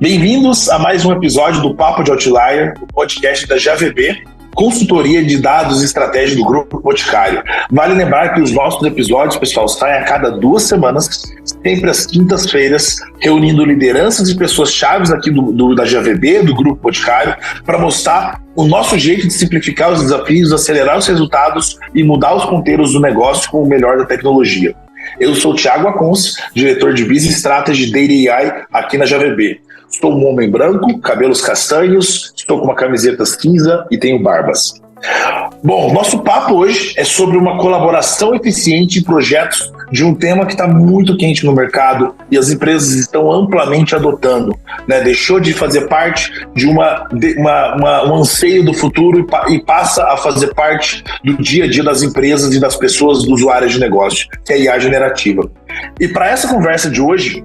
Bem-vindos a mais um episódio do Papo de Outlier, o podcast da JVB, consultoria de dados e estratégia do Grupo Boticário. Vale lembrar que os nossos episódios, pessoal, saem a cada 2 semanas, sempre às quintas-feiras, reunindo lideranças e pessoas chaves aqui da JVB, do Grupo Boticário, para mostrar o nosso jeito de simplificar os desafios, acelerar os resultados e mudar os ponteiros do negócio com o melhor da tecnologia. Eu sou o Thiago Acons, diretor de Business Strategy Data AI aqui na JVB. Sou um homem branco, cabelos castanhos, estou com uma camiseta cinza e tenho barbas. Bom, nosso papo hoje é sobre uma colaboração eficiente em projetos de um tema que está muito quente no mercado e as empresas estão amplamente adotando, né? Deixou de fazer parte de um anseio do futuro e passa a fazer parte do dia a dia das empresas e das pessoas, dos usuários de negócio, que é a IA generativa. E para essa conversa de hoje,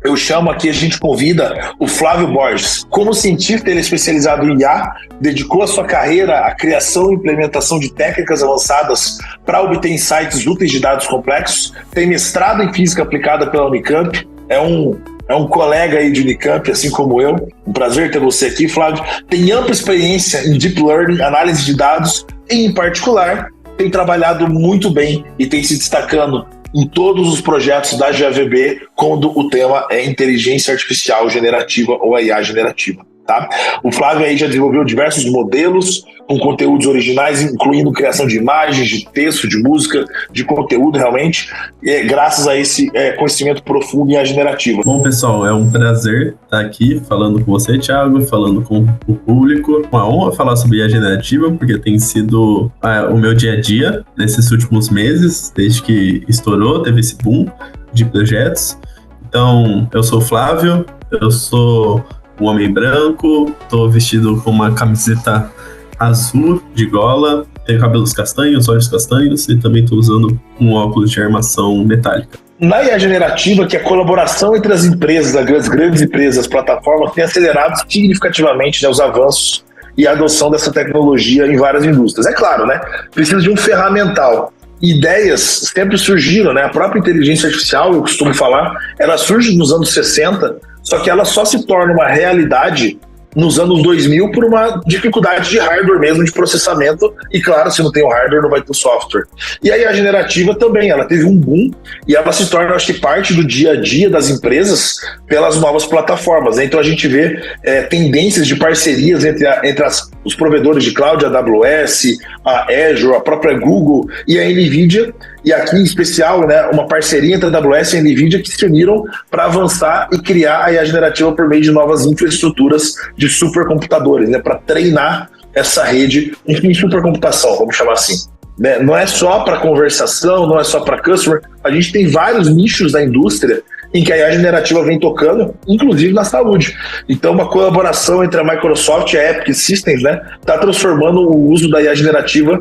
eu chamo aqui, a gente convida o Flávio Borges. Como cientista, ele é especializado em IA, dedicou a sua carreira à criação e implementação de técnicas avançadas para obter insights úteis de dados complexos, tem mestrado em física aplicada pela Unicamp, é um colega aí de Unicamp, assim como eu. Um prazer ter você aqui, Flávio. Tem ampla experiência em Deep Learning, análise de dados, e, em particular, tem trabalhado muito bem e tem se destacando em todos os projetos da JVB quando o tema é inteligência artificial generativa ou IA generativa. Tá? O Flávio aí já desenvolveu diversos modelos com conteúdos originais, incluindo criação de imagens, de texto, de música, de conteúdo realmente, graças a esse conhecimento profundo em IA generativa. Bom, pessoal, é um prazer estar aqui falando com você, Thiago, falando com o público. Uma honra falar sobre IA generativa, porque tem sido o meu dia a dia nesses últimos meses, desde que estourou, teve esse boom de projetos. Então, eu sou o Flávio, eu sou um homem branco, tô vestido com uma camiseta azul de gola, tenho cabelos castanhos, olhos castanhos e também tô usando um óculos de armação metálica. Na IA generativa, que a colaboração entre as empresas, as grandes empresas, as plataformas, tem acelerado significativamente, né, os avanços e a adoção dessa tecnologia em várias indústrias. É claro, né? Precisa de um ferramental. Ideias sempre surgiram, né? A própria inteligência artificial, eu costumo falar, ela surge nos anos 60, só que ela só se torna uma realidade nos anos 2000 por uma dificuldade de hardware mesmo, de processamento, e claro, se não tem o hardware, não vai ter o software. E aí a generativa também, ela teve um boom, e ela se torna, acho que, parte do dia a dia das empresas pelas novas plataformas. Então a gente vê tendências de parcerias entre os provedores de cloud, a AWS, a Azure, a própria Google e a NVIDIA, e aqui em especial, né, uma parceria entre a AWS e a NVIDIA que se uniram para avançar e criar a IA generativa por meio de novas infraestruturas de supercomputadores, né, para treinar essa rede em supercomputação, vamos chamar assim. Né? Não é só para conversação, não é só para customer, a gente tem vários nichos da indústria em que a IA generativa vem tocando, inclusive na saúde. Então, uma colaboração entre a Microsoft e a Epic Systems, né, está transformando o uso da IA generativa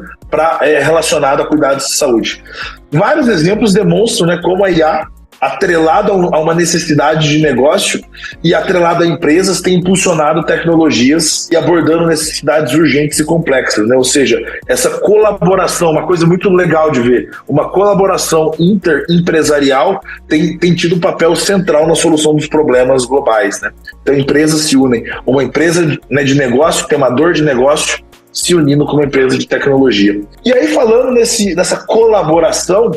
relacionado a cuidados de saúde. Vários exemplos demonstram, né, como a IA, atrelada a uma necessidade de negócio e atrelada a empresas, tem impulsionado tecnologias e abordando necessidades urgentes e complexas, né? Ou seja, essa colaboração, uma coisa muito legal de ver, uma colaboração interempresarial tem tido um papel central na solução dos problemas globais, né? Então, empresas se unem, uma empresa, né, de negócio, temador de negócio, se unindo com uma empresa de tecnologia. E aí, falando nessa colaboração,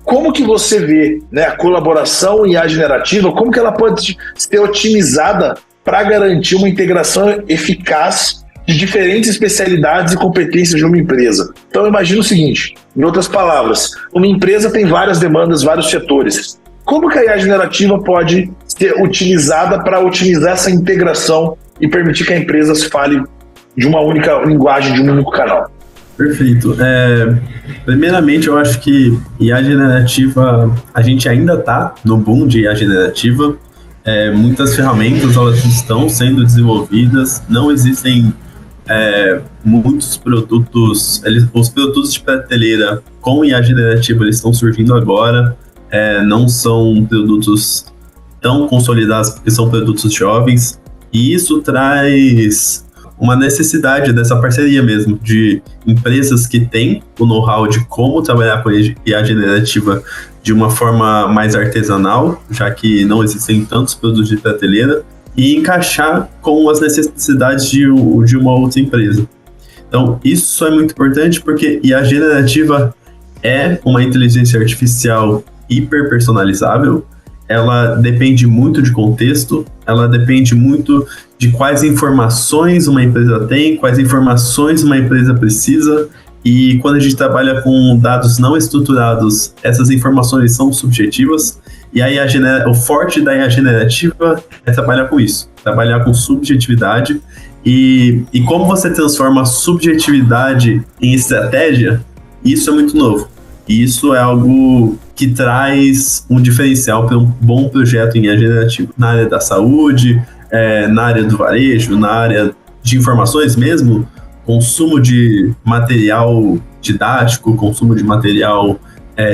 como que você vê, né, a colaboração em IA generativa, como que ela pode ser otimizada para garantir uma integração eficaz de diferentes especialidades e competências de uma empresa? Então, imagina o seguinte, em outras palavras, uma empresa tem várias demandas, vários setores. Como que a IA generativa pode ser utilizada para otimizar essa integração e permitir que a empresa se fale de uma única linguagem, de um único canal? Perfeito. Primeiramente, eu acho que IA generativa, a gente ainda está no boom de IA generativa. Muitas ferramentas elas estão sendo desenvolvidas, não existem muitos produtos, os produtos de prateleira com IA generativa eles estão surgindo agora, não são produtos tão consolidados porque são produtos jovens, e isso traz uma necessidade dessa parceria mesmo, de empresas que têm o know-how de como trabalhar com IA generativa de uma forma mais artesanal, já que não existem tantos produtos de prateleira, e encaixar com as necessidades de uma outra empresa. Então, isso é muito importante porque IA generativa é uma inteligência artificial hiperpersonalizável. Ela depende muito de contexto, ela depende muito de quais informações uma empresa tem, quais informações uma empresa precisa, e quando a gente trabalha com dados não estruturados, essas informações são subjetivas, e aí o forte da IA generativa é trabalhar com isso, trabalhar com subjetividade, e como você transforma a subjetividade em estratégia, isso é muito novo. E isso é algo que traz um diferencial para um bom projeto em IA generativa. Na área da saúde, na área do varejo, na área de informações mesmo, consumo de material didático, consumo de material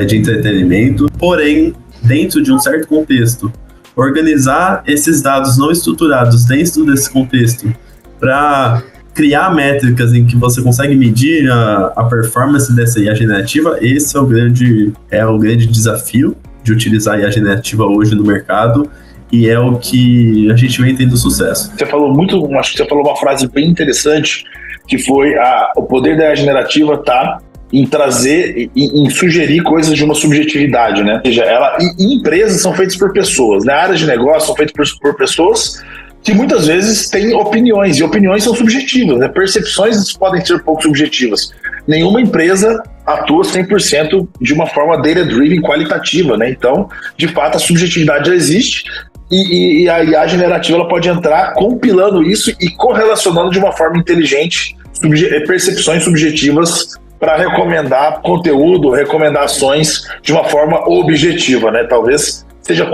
de entretenimento. Porém, dentro de um certo contexto, organizar esses dados não estruturados dentro desse contexto para criar métricas em que você consegue medir a performance dessa IA generativa, esse é o grande desafio de utilizar a IA generativa hoje no mercado, e é o que a gente vem tendo sucesso. Acho que você falou uma frase bem interessante, que foi o poder da IA generativa em trazer, em sugerir coisas de uma subjetividade, né? Ou seja, empresas são feitas por pessoas, né? Áreas de negócio são feitas por pessoas que muitas vezes têm opiniões, e opiniões são subjetivas, né? Percepções podem ser um pouco subjetivas. Nenhuma empresa atua 100% de uma forma data-driven qualitativa, né? Então, de fato, a subjetividade já existe, e a IA generativa ela pode entrar compilando isso e correlacionando de uma forma inteligente percepções subjetivas para recomendar conteúdo, recomendações de uma forma objetiva, né? Talvez seja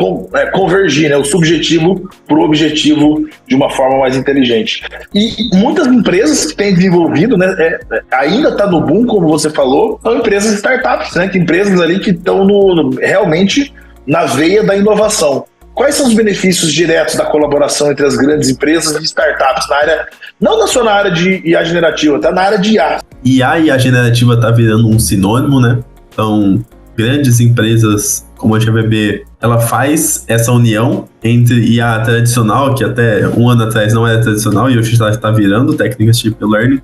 convergir, né, o subjetivo para o objetivo de uma forma mais inteligente. E muitas empresas que têm desenvolvido, né, ainda está no boom, como você falou, são empresas startups, né, que empresas ali que estão realmente na veia da inovação. Quais são os benefícios diretos da colaboração entre as grandes empresas e startups na área, não só na área de IA generativa, está na área de IA. IA e IA generativa está virando um sinônimo, né? Então, grandes empresas como a GVB, ela faz essa união entre IA tradicional, que até um ano atrás não era tradicional e hoje está virando técnicas de Deep Learning,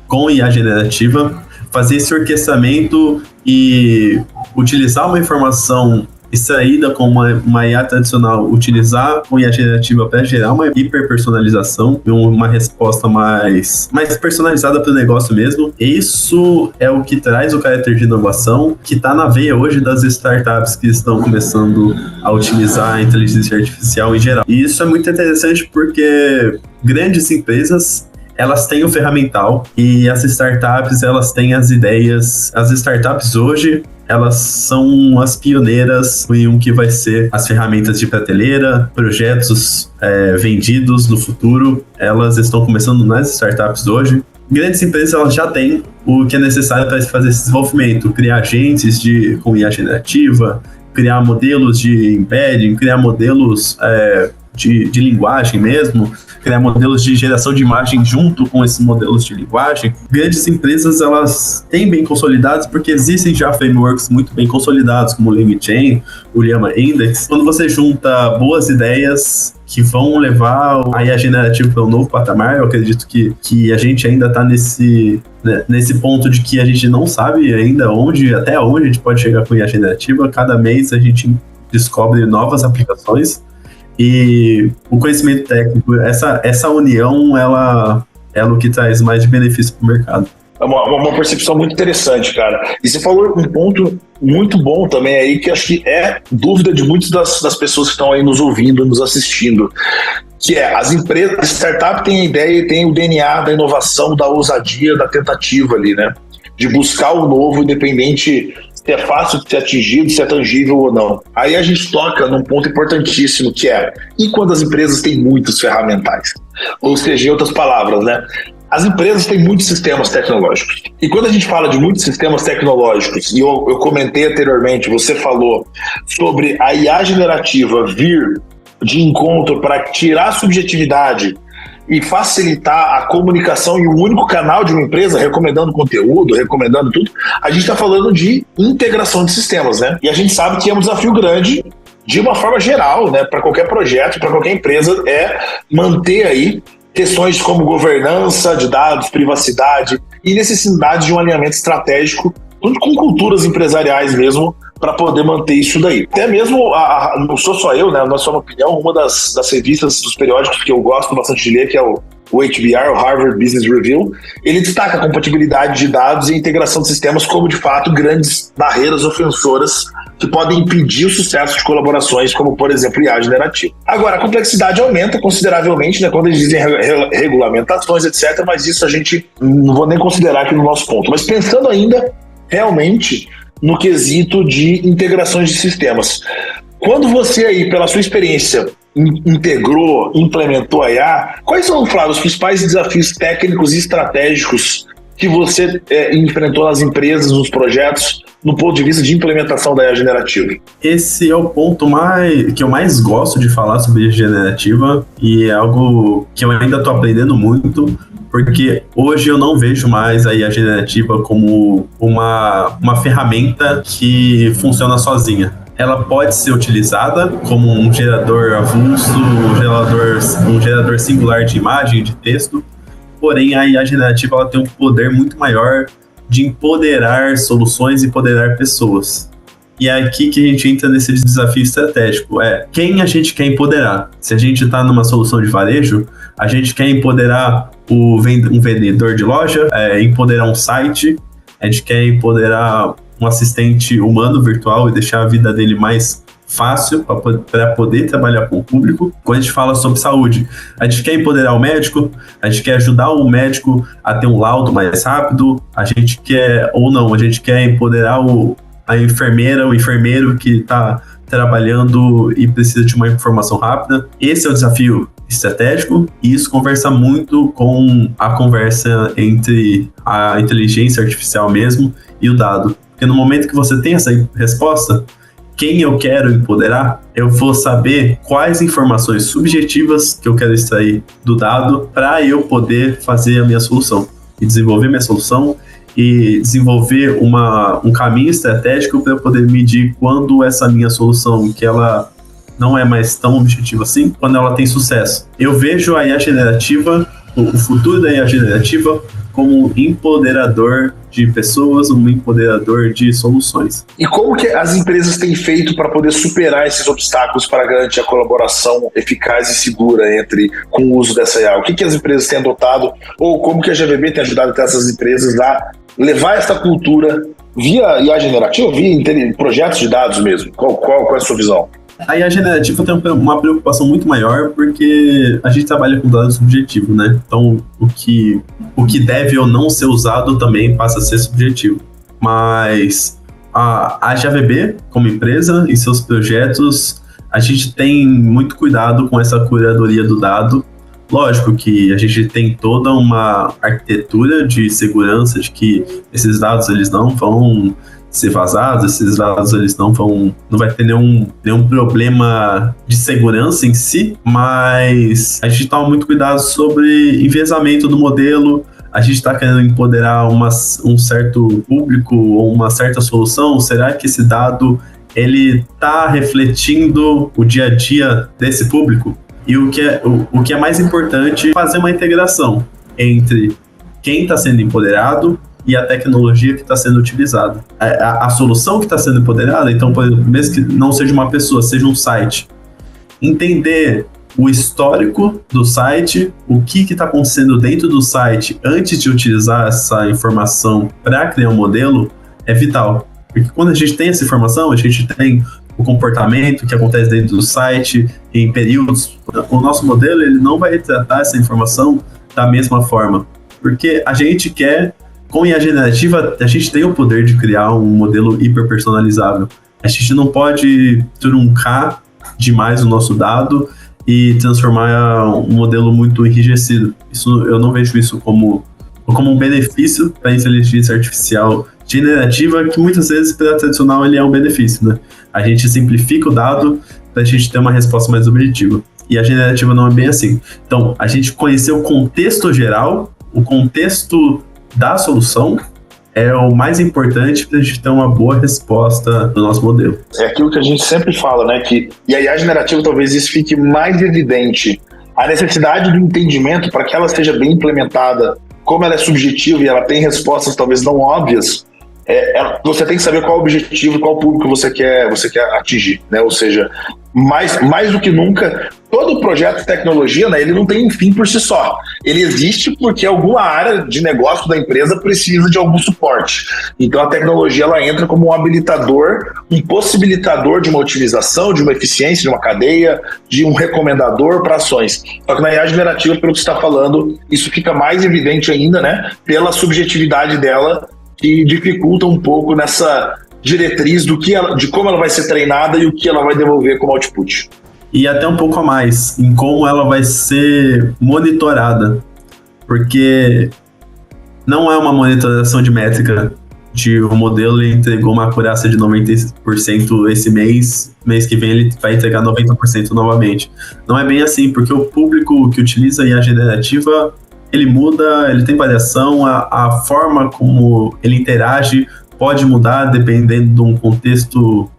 com IA generativa, fazer esse orquestramento e utilizar uma informação extraída com uma IA tradicional, utilizar uma IA generativa para gerar uma hiperpersonalização e uma resposta mais personalizada para o negócio mesmo. Isso é o que traz o caráter de inovação, que está na veia hoje das startups que estão começando a utilizar a inteligência artificial em geral. E isso é muito interessante porque grandes empresas, elas têm o ferramental e as startups, elas têm as ideias. As startups hoje, elas são as pioneiras em um que vai ser as ferramentas de prateleira, projetos vendidos no futuro. Elas estão começando nas startups hoje. Grandes empresas, elas já têm o que é necessário para fazer esse desenvolvimento, criar agentes com IA generativa, criar modelos de embedding, criar modelos de linguagem mesmo, criar modelos de geração de imagem junto com esses modelos de linguagem. Grandes empresas, elas têm bem consolidados porque existem já frameworks muito bem consolidados, como o LangChain, o Llama Index. Quando você junta boas ideias que vão levar a IA generativa para um novo patamar, eu acredito que a gente ainda está nesse ponto de que a gente não sabe ainda até onde a gente pode chegar com IA generativa. Cada mês a gente descobre novas aplicações. E o conhecimento técnico, essa união, ela é o que traz mais de benefício para o mercado. É uma percepção muito interessante, cara. E você falou um ponto muito bom também aí, que acho que é dúvida de muitas das pessoas que estão aí nos ouvindo, nos assistindo, que é as empresas, a startup tem a ideia e tem o DNA da inovação, da ousadia, da tentativa ali, né? De buscar o novo, independente se é fácil de ser atingido, se é tangível ou não. Aí a gente toca num ponto importantíssimo, que é, e quando as empresas têm muitos ferramentais? Ou seja, em outras palavras, né? As empresas têm muitos sistemas tecnológicos. E quando a gente fala de muitos sistemas tecnológicos, e eu comentei anteriormente, você falou sobre a IA generativa vir de encontro para tirar a subjetividade e facilitar a comunicação em um único canal de uma empresa, recomendando conteúdo, recomendando tudo, a gente está falando de integração de sistemas, né? E a gente sabe que é um desafio grande de uma forma geral, né, para qualquer projeto, para qualquer empresa, é manter aí questões como governança de dados, privacidade e necessidade de um alinhamento estratégico junto com culturas empresariais mesmo, para poder manter isso daí. Até mesmo, não sou só eu, né, na sua opinião, uma das revistas, dos periódicos que eu gosto bastante de ler, que é o HBR, o Harvard Business Review, ele destaca a compatibilidade de dados e a integração de sistemas como, de fato, grandes barreiras ofensoras que podem impedir o sucesso de colaborações, como, por exemplo, IA generativa. Agora, a complexidade aumenta consideravelmente, né, quando eles dizem regulamentações, etc., mas isso a gente não vou nem considerar aqui no nosso ponto. Mas pensando ainda, realmente, no quesito de integrações de sistemas. Quando você aí, pela sua experiência, integrou, implementou a IA, quais são, Flávio, os principais desafios técnicos e estratégicos que você enfrentou nas empresas, nos projetos, no ponto de vista de implementação da IA generativa? Esse é o ponto que eu mais gosto de falar sobre IA generativa e é algo que eu ainda estou aprendendo muito, porque hoje eu não vejo mais a IA generativa como uma ferramenta que funciona sozinha. Ela pode ser utilizada como um gerador avulso, um gerador singular de imagem, de texto, porém a IA generativa ela tem um poder muito maior de empoderar soluções e empoderar pessoas. E é aqui que a gente entra nesse desafio estratégico, quem a gente quer empoderar? Se a gente está numa solução de varejo, a gente quer empoderar um vendedor de loja, empoderar um site, a gente quer empoderar um assistente humano virtual e deixar a vida dele mais fácil para poder trabalhar com o público. Quando a gente fala sobre saúde, a gente quer empoderar o médico, a gente quer ajudar o médico a ter um laudo mais rápido, a gente quer empoderar a enfermeira, o enfermeiro que está trabalhando e precisa de uma informação rápida. Esse é o desafio estratégico e isso conversa muito com a conversa entre a inteligência artificial mesmo e o dado. Porque no momento que você tem essa resposta, quem eu quero empoderar, eu vou saber quais informações subjetivas que eu quero extrair do dado para eu poder fazer a minha solução e desenvolver minha solução e desenvolver um caminho estratégico para eu poder medir quando essa minha solução, que ela não é mais tão objetiva assim, quando ela tem sucesso. Eu vejo a IA generativa, o futuro da IA generativa, como um empoderador de pessoas, um empoderador de soluções. E como que as empresas têm feito para poder superar esses obstáculos para garantir a colaboração eficaz e segura com o uso dessa IA? O que as empresas têm adotado ou como que a GVB tem ajudado essas empresas a levar essa cultura via IA generativa, via projetos de dados mesmo? Qual é a sua visão? A IA generativa tem uma preocupação muito maior porque a gente trabalha com dados subjetivos, né? Então, o que deve ou não ser usado também passa a ser subjetivo. Mas a GVB, como empresa, em seus projetos, a gente tem muito cuidado com essa curadoria do dado. Lógico que a gente tem toda uma arquitetura de segurança de que esses dados eles não vão ser vazados, esses dados eles não vai ter nenhum problema de segurança em si, mas a gente toma muito cuidado sobre enviesamento do modelo, a gente está querendo empoderar um certo público ou uma certa solução, será que esse dado ele está refletindo o dia a dia desse público? E o que é mais importante, fazer uma integração entre quem está sendo empoderado e a tecnologia que está sendo utilizada. A solução que está sendo empoderada, então, por exemplo, mesmo que não seja uma pessoa, seja um site, entender o histórico do site, o que está acontecendo dentro do site antes de utilizar essa informação para criar um modelo, é vital. Porque quando a gente tem essa informação, a gente tem o comportamento que acontece dentro do site em períodos. O nosso modelo ele não vai retratar essa informação da mesma forma, porque a gente quer. Com IA generativa, a gente tem o poder de criar um modelo hiperpersonalizável. A gente não pode truncar demais o nosso dado e transformar um modelo muito enrijecido. Eu não vejo isso como um benefício para a inteligência artificial generativa, que muitas vezes, pela tradicional, ele é um benefício, né? A gente simplifica o dado para a gente ter uma resposta mais objetiva. E a generativa não é bem assim. Então, a gente conhecer o contexto geral, o contexto da solução é o mais importante para a gente ter uma boa resposta do nosso modelo. É aquilo que a gente sempre fala, né? E a IA generativa talvez isso fique mais evidente. A necessidade do entendimento para que ela seja bem implementada, como ela é subjetiva e ela tem respostas talvez não óbvias, você tem que saber qual é o objetivo e qual público você quer atingir, né? Ou seja, mais do que nunca, todo projeto de tecnologia, né, ele não tem um fim por si só. Ele existe porque alguma área de negócio da empresa precisa de algum suporte. Então a tecnologia ela entra como um habilitador, um possibilitador de uma otimização, de uma eficiência, de uma cadeia, de um recomendador para ações. Só que na IA generativa, pelo que você está falando, isso fica mais evidente ainda, né, pela subjetividade dela, que dificulta um pouco nessa diretriz de como ela vai ser treinada e o que ela vai devolver como output. E até um pouco a mais em como ela vai ser monitorada, porque não é uma monitoração de métrica de o modelo entregou uma acurácia de 90% esse mês que vem ele vai entregar 90% novamente. Não é bem assim, porque o público que utiliza a IA generativa ele muda, ele tem variação, a forma como ele interage pode mudar dependendo de um contexto,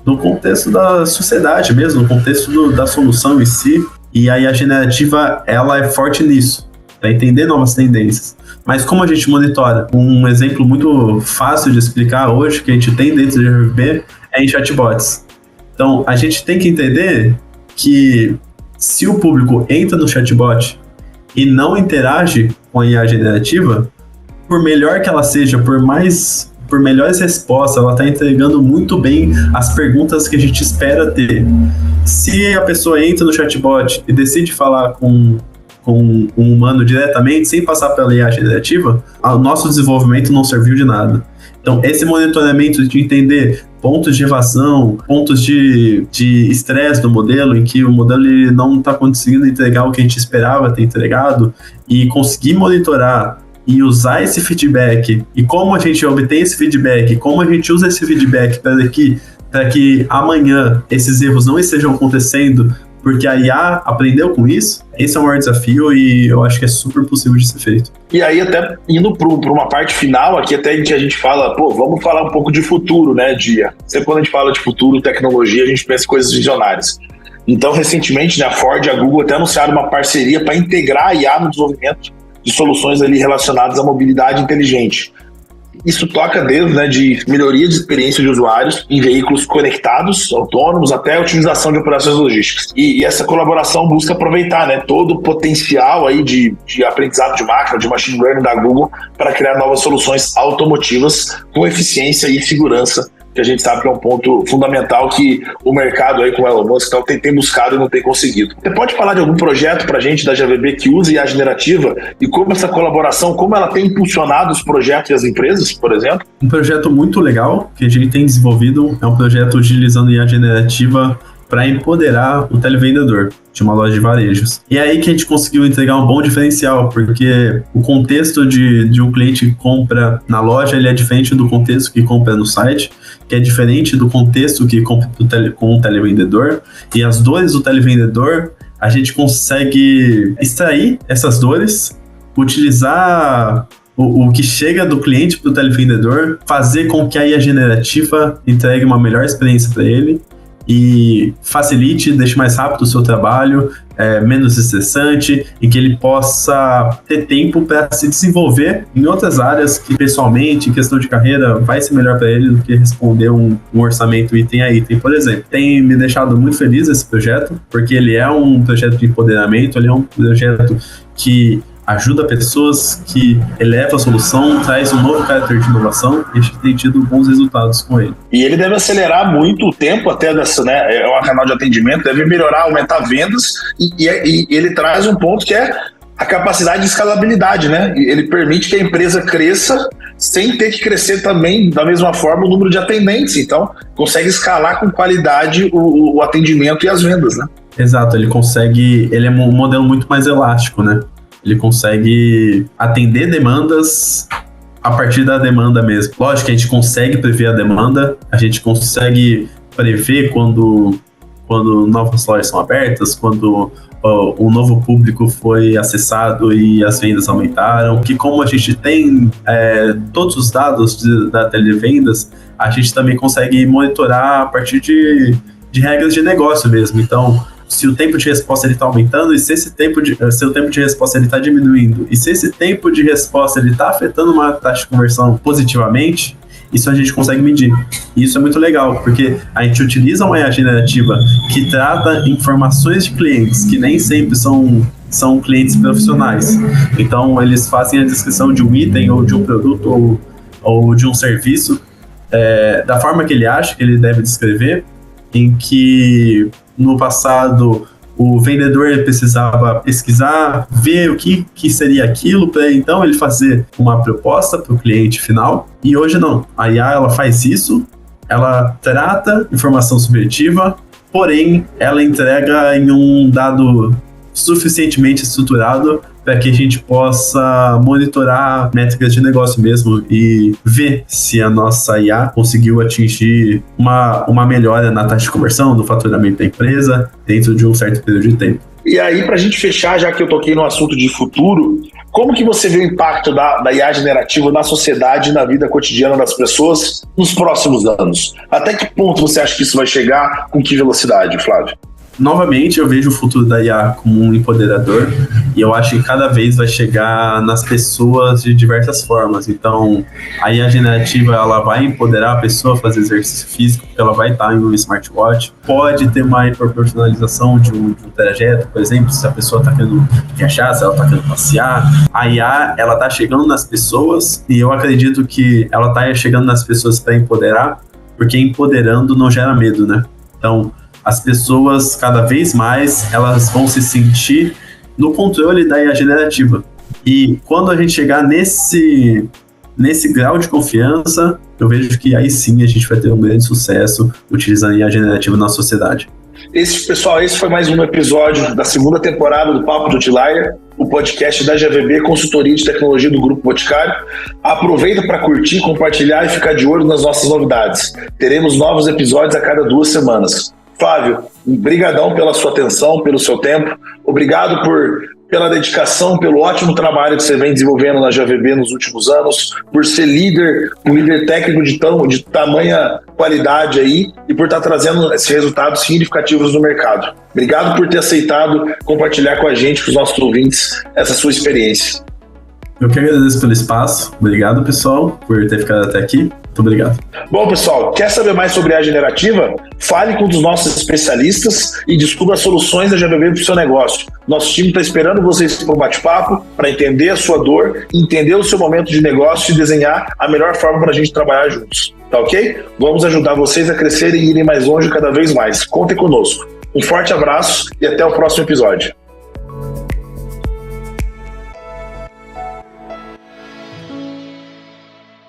do contexto da sociedade mesmo, no contexto da solução em si. E a IA generativa, ela é forte nisso, para entender novas tendências. Mas como a gente monitora? Um exemplo muito fácil de explicar hoje, que a gente tem dentro do GVB, é em chatbots. Então, a gente tem que entender que se o público entra no chatbot e não interage com a IA generativa, por melhor que ela seja, por melhores respostas, ela está entregando muito bem as perguntas que a gente espera ter. Se a pessoa entra no chatbot e decide falar com um humano diretamente, sem passar pela IA generativa, o nosso desenvolvimento não serviu de nada. Então, esse monitoramento de entender pontos de evasão, pontos de estresse do modelo, em que o modelo ele não está conseguindo entregar o que a gente esperava ter entregado, e conseguir monitorar e usar esse feedback, e como a gente obtém esse feedback, como a gente usa esse feedback para que amanhã esses erros não estejam acontecendo, porque a IA aprendeu com isso, esse é o maior desafio e eu acho que é super possível de ser feito. E aí até indo para uma parte final aqui, até em que a gente fala, vamos falar um pouco de futuro, né, Dia? Sempre quando a gente fala de futuro, tecnologia, a gente pensa em coisas visionárias. Então, recentemente, né, a Ford e a Google até anunciaram uma parceria para integrar a IA no desenvolvimento de soluções ali relacionadas à mobilidade inteligente. Isso toca desde, né, de melhoria de experiência de usuários em veículos conectados, autônomos, até a otimização de operações logísticas. E essa colaboração busca aproveitar, né, todo o potencial aí de aprendizado de máquina, de machine learning da Google para criar novas soluções automotivas com eficiência e segurança, que a gente sabe que é um ponto fundamental que o mercado aí com o Elon Musk tem buscado e não tem conseguido. Você pode falar de algum projeto para a gente da GVB que use IA generativa e como essa colaboração, como ela tem impulsionado os projetos e as empresas, por exemplo? Um projeto muito legal que a gente tem desenvolvido é um projeto utilizando IA generativa para empoderar o televendedor de uma loja de varejos. E é aí que a gente conseguiu entregar um bom diferencial, porque o contexto de um cliente que compra na loja, ele é diferente do contexto que compra no site, que é diferente do contexto que compra com o televendedor, e as dores do televendedor, a gente consegue extrair essas dores, utilizar o que chega do cliente para o televendedor, fazer com que a IA generativa entregue uma melhor experiência para ele, e facilite, deixe mais rápido o seu trabalho, menos estressante, e que ele possa ter tempo para se desenvolver em outras áreas que, pessoalmente, em questão de carreira, vai ser melhor para ele do que responder um orçamento item a item, por exemplo. Tem me deixado muito feliz esse projeto, porque ele é um projeto de empoderamento, ele é um projeto que ajuda pessoas, que eleva a solução, traz um novo caráter de inovação, e a gente tem tido bons resultados com ele. E ele deve acelerar muito o tempo até dessa, né? É um canal de atendimento, deve melhorar, aumentar vendas, e ele traz um ponto que é a capacidade de escalabilidade, né? Ele permite que a empresa cresça sem ter que crescer também da mesma forma o número de atendentes, então consegue escalar com qualidade o atendimento e as vendas, né? Exato, ele é um modelo muito mais elástico, né? Ele consegue atender demandas a partir da demanda mesmo. Lógico que a gente consegue prever a demanda, a gente consegue prever quando quando novas lojas são abertas, quando um novo público foi acessado e as vendas aumentaram, que como a gente tem todos os dados da televendas, a gente também consegue monitorar a partir de regras de negócio mesmo. Então, se o tempo de resposta está aumentando e se o tempo de resposta está diminuindo e se esse tempo de resposta está afetando uma taxa de conversão positivamente, isso a gente consegue medir. E isso é muito legal, porque a gente utiliza uma IA generativa que trata informações de clientes, que nem sempre são clientes profissionais. Então, eles fazem a descrição de um item ou de um produto ou de um serviço da forma que ele acha que ele deve descrever, em que no passado o vendedor precisava pesquisar, ver o que seria aquilo, para então ele fazer uma proposta para o cliente final. E hoje não. A IA ela faz isso, ela trata informação subjetiva, porém ela entrega em um dado suficientemente estruturado para que a gente possa monitorar métricas de negócio mesmo e ver se a nossa IA conseguiu atingir uma melhora na taxa de conversão, no faturamento da empresa, dentro de um certo período de tempo. E aí, para a gente fechar, já que eu toquei no assunto de futuro, como que você vê o impacto da IA generativa na sociedade e na vida cotidiana das pessoas nos próximos anos? Até que ponto você acha que isso vai chegar? Com que velocidade, Flávio? Novamente, eu vejo o futuro da IA como um empoderador e eu acho que cada vez vai chegar nas pessoas de diversas formas. Então, a IA generativa ela vai empoderar a pessoa a fazer exercício físico, porque ela vai estar em um smartwatch. Pode ter uma hiperpersonalização de um trajeto, por exemplo, se a pessoa está querendo viajar, se ela está querendo passear. A IA ela está chegando nas pessoas e eu acredito que ela está chegando nas pessoas para empoderar, porque empoderando não gera medo, né? Então, as pessoas, cada vez mais, elas vão se sentir no controle da IA generativa. E quando a gente chegar nesse grau de confiança, eu vejo que aí sim a gente vai ter um grande sucesso utilizando a IA generativa na sociedade. Pessoal, esse foi mais um episódio da segunda temporada do Papo do Outlier, o podcast da GVB, consultoria de tecnologia do Grupo Boticário. Aproveita para curtir, compartilhar e ficar de olho nas nossas novidades. Teremos novos episódios a cada 2 semanas. Flávio, brigadão pela sua atenção, pelo seu tempo. Obrigado pela dedicação, pelo ótimo trabalho que você vem desenvolvendo na GVB nos últimos anos, por ser um líder técnico de tamanha qualidade aí e por estar trazendo esses resultados significativos no mercado. Obrigado por ter aceitado compartilhar com a gente, com os nossos ouvintes, essa sua experiência. Eu que agradeço pelo espaço. Obrigado, pessoal, por ter ficado até aqui. Muito obrigado. Bom, pessoal, quer saber mais sobre a generativa? Fale com um dos nossos especialistas e descubra as soluções da GVB para o seu negócio. Nosso time está esperando vocês para um bate-papo, para entender a sua dor, entender o seu momento de negócio e desenhar a melhor forma para a gente trabalhar juntos. Tá ok? Vamos ajudar vocês a crescerem e irem mais longe cada vez mais. Contem conosco. Um forte abraço e até o próximo episódio.